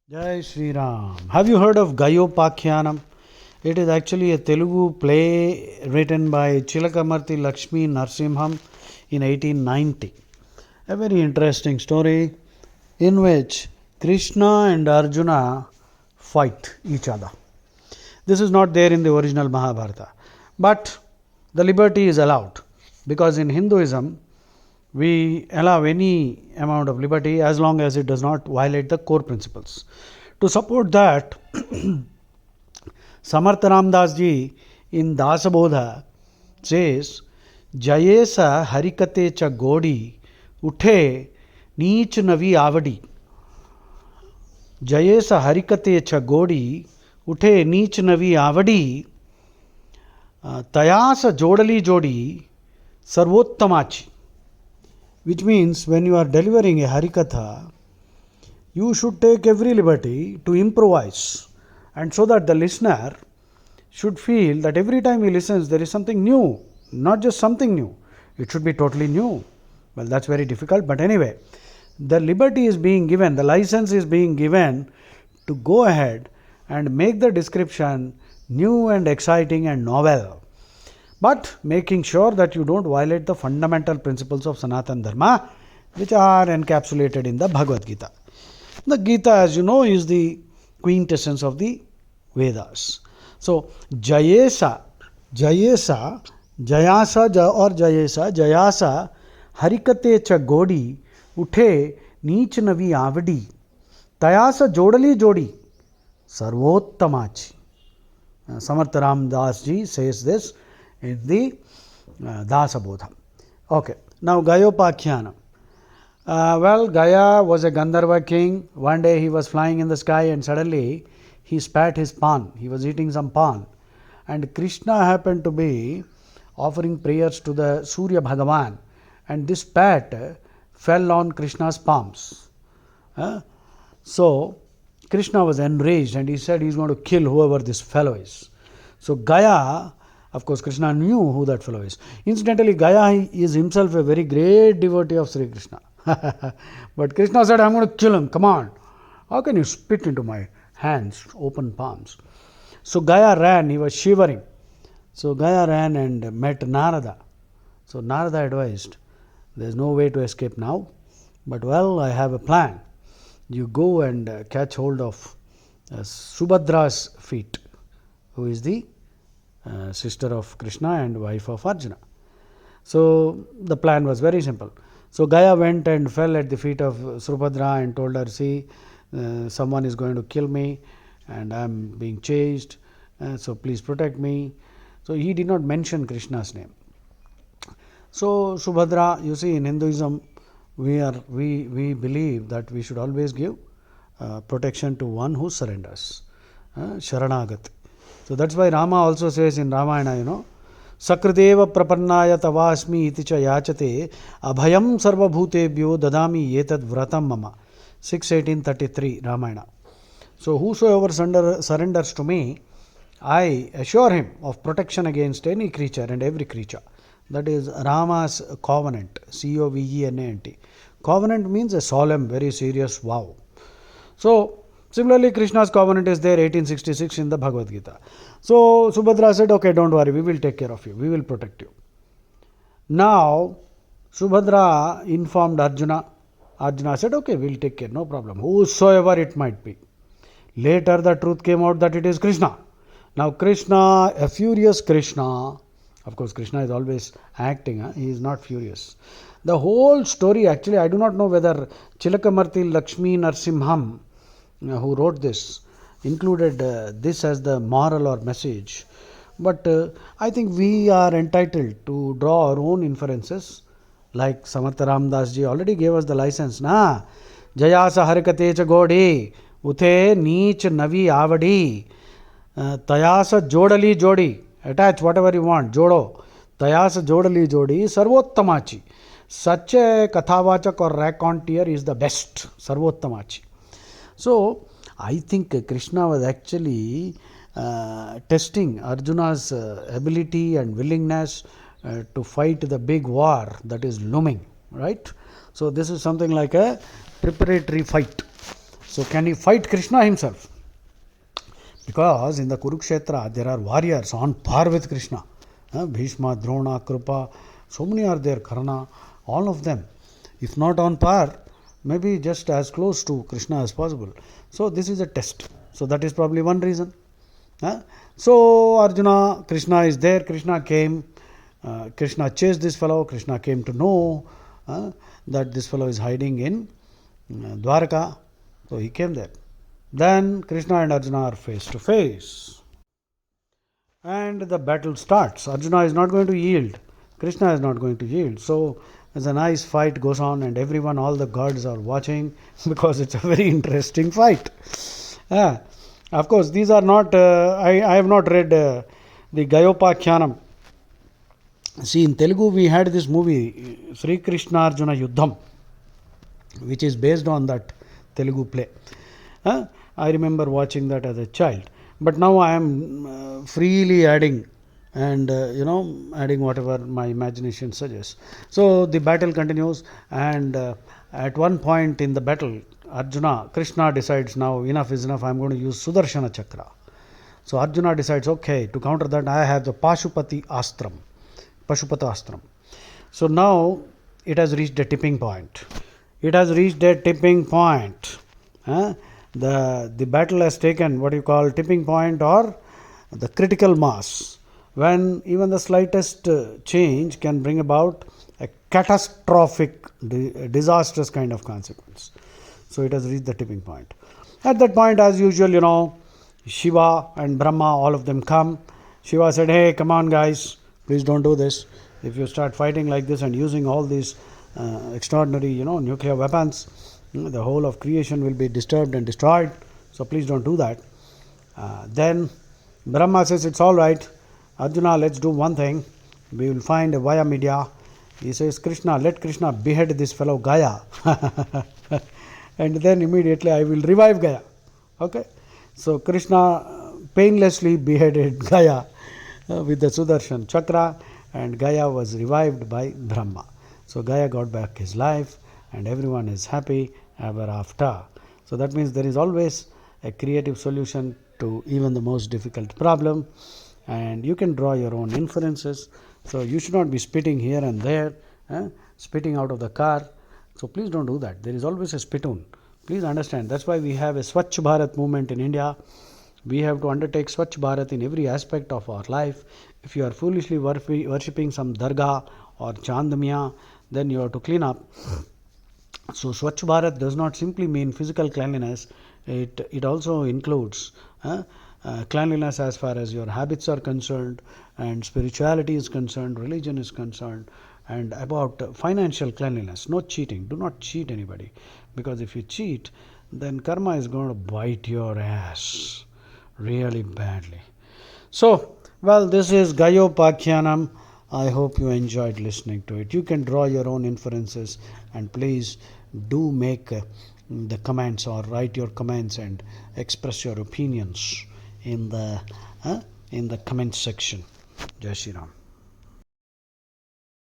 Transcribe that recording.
Jai Shri Ram. Have you heard of Gayopakhyanam? It is actually a Telugu play written by Chilakamarti Lakshmi Narsimham in 1890. A very interesting story in which Krishna and Arjuna fight each other. This is not there in the original Mahabharata, but the liberty is allowed because in Hinduism we allow any amount of liberty as long as it does not violate the core principles. To support that, Samartha Ramdas ji in Dasabodha says, Jayesa harikate cha godi uthe neech navi avadi. Jayesa harikate cha godi uthe neech navi avadi. Tayasa jodali jodi sarvottamachi. Which means when you are delivering a Harikatha, you should take every liberty to improvise, and so that the listener should feel that every time he listens there is something new, not just something new, it should be totally new. Well, that's very difficult, but anyway, the liberty is being given, the license is being given to go ahead and make the description new and exciting and novel, but making sure that you don't violate the fundamental principles of Sanatana Dharma, which are encapsulated in the Bhagavad Gita. The Gita, as you know, is the quintessence of the Vedas. So, Jayesa, Jayasa, Harikate cha godi, uthe neech navi avadi, Tayasa jodali jodi, sarvottamachi. Samartha Ramdas ji says this in the Dasabodha. Okay, now Gayopakhyanam. Well, Gaya was a Gandharva king. One day he was flying in the sky and suddenly he spat his pan. He was eating some pan. And Krishna happened to be offering prayers to the Surya Bhagavan. And this spat fell on Krishna's palms. So, Krishna was enraged and he said he is going to kill whoever this fellow is. So, Gaya, of course, Krishna knew who that fellow is. Incidentally, Gaya is himself a very great devotee of Sri Krishna. But Krishna said, I'm going to kill him. Come on. How can you spit into my hands, open palms? So Gaya ran. He was shivering. So Gaya ran and met Narada. So Narada advised, there's no way to escape now. But well, I have a plan. You go and catch hold of Subhadra's feet, who is the sister of Krishna and wife of Arjuna. So the plan was very simple. So Gaya went and fell at the feet of Subhadra and told her, see, someone is going to kill me and I am being chased, so please protect me. So he did not mention Krishna's name. So Subhadra, you see, in Hinduism, we believe that we should always give protection to one who surrenders, Sharanagat. So that's why Rama also says in Ramayana, Sakrideva prapannaya tavasmi iti cha yachate abhayam sarvabhutebhyo dadami yetad vratam mama. 6:1833 Ramayana. So whosoever surrenders to me, I assure him of protection against any creature and every creature. That is Rama's covenant, Covenant. Covenant means a solemn, very serious vow. So similarly, Krishna's covenant is there, 1866 in the Bhagavad Gita. So Subhadra said, okay, don't worry, we will take care of you, we will protect you. Now, Subhadra informed Arjuna. Arjuna said, okay, we'll take care, no problem, whosoever it might be. Later, the truth came out that it is Krishna. Now, Krishna, a furious Krishna, of course, Krishna is always acting, he is not furious. The whole story, actually, I do not know whether Chilakamarti Lakshmi Narsimham, who wrote this, included this as the moral or message. But I think we are entitled to draw our own inferences, like Samartha Ramdas ji already gave us the license. Na Jayasa harikate cha godi, uthe neech navi avadi, tayasa jodali jodi, attach whatever you want, jodo, tayasa jodali jodi, sarvottamachi. Such a kathavachak or raconteur is the best, sarvottamachi. So, I think Krishna was actually testing Arjuna's ability and willingness to fight the big war that is looming, right? So, this is something like a preparatory fight. So can he fight Krishna himself? Because in the Kurukshetra there are warriors on par with Krishna. Bhishma, Drona, Krupa, so many are there, Karna, all of them. If not on par, maybe just as close to Krishna as possible. So this is a test. So that is probably one reason. So Arjuna, Krishna is there, Krishna came, Krishna chased this fellow, Krishna came to know that this fellow is hiding in Dwarka. So he came there. Then Krishna and Arjuna are face to face. And the battle starts. Arjuna is not going to yield. Krishna is not going to yield. So as a nice fight goes on, and everyone, all the gods are watching because it's a very interesting fight. Of course, these are not, I have not read the Gayopakhyanam. See, in Telugu we had this movie, Sri Krishna Arjuna Yuddham, which is based on that Telugu play. I remember watching that as a child. But now I am freely adding and adding whatever my imagination suggests. So the battle continues, and at one point in the battle, Krishna decides, now enough is enough, I am going to use Sudarshana Chakra. So Arjuna decides, okay, to counter that I have the Pashupata Astram. So now it has reached a tipping point. The battle has taken what you call tipping point, or the critical mass, when even the slightest change can bring about a catastrophic, disastrous kind of consequence. So it has reached the tipping point. At that point, as usual, Shiva and Brahma, all of them come. Shiva said, hey, come on guys, please don't do this. If you start fighting like this and using all these extraordinary, nuclear weapons, the whole of creation will be disturbed and destroyed. So please don't do that. Then Brahma says, it's all right. Arjuna, let's do one thing. We will find a via media. He says, let Krishna behead this fellow Gaya. And then immediately I will revive Gaya. Okay. So Krishna painlessly beheaded Gaya with the Sudarshan Chakra, and Gaya was revived by Brahma. So Gaya got back his life, and everyone is happy ever after. So that means there is always a creative solution to even the most difficult problem, and you can draw your own inferences. So you should not be spitting here and there, spitting out of the car. So please don't do that. There is always a spittoon. Please understand, that's why we have a Swachh Bharat movement in India. We have to undertake Swachh Bharat in every aspect of our life. If you are foolishly worshipping some dargah or chandamiya, then you have to clean up. So Swachh Bharat does not simply mean physical cleanliness. It also includes cleanliness as far as your habits are concerned, and spirituality is concerned, religion is concerned, and about financial cleanliness. No cheating. Do not cheat anybody, because if you cheat, then karma is going to bite your ass really badly. So, well, this is Gayopakhyanam. I hope you enjoyed listening to it. You can draw your own inferences, and please do make the comments, or write your comments and express your opinions in the comment section. Jai Shri Ram.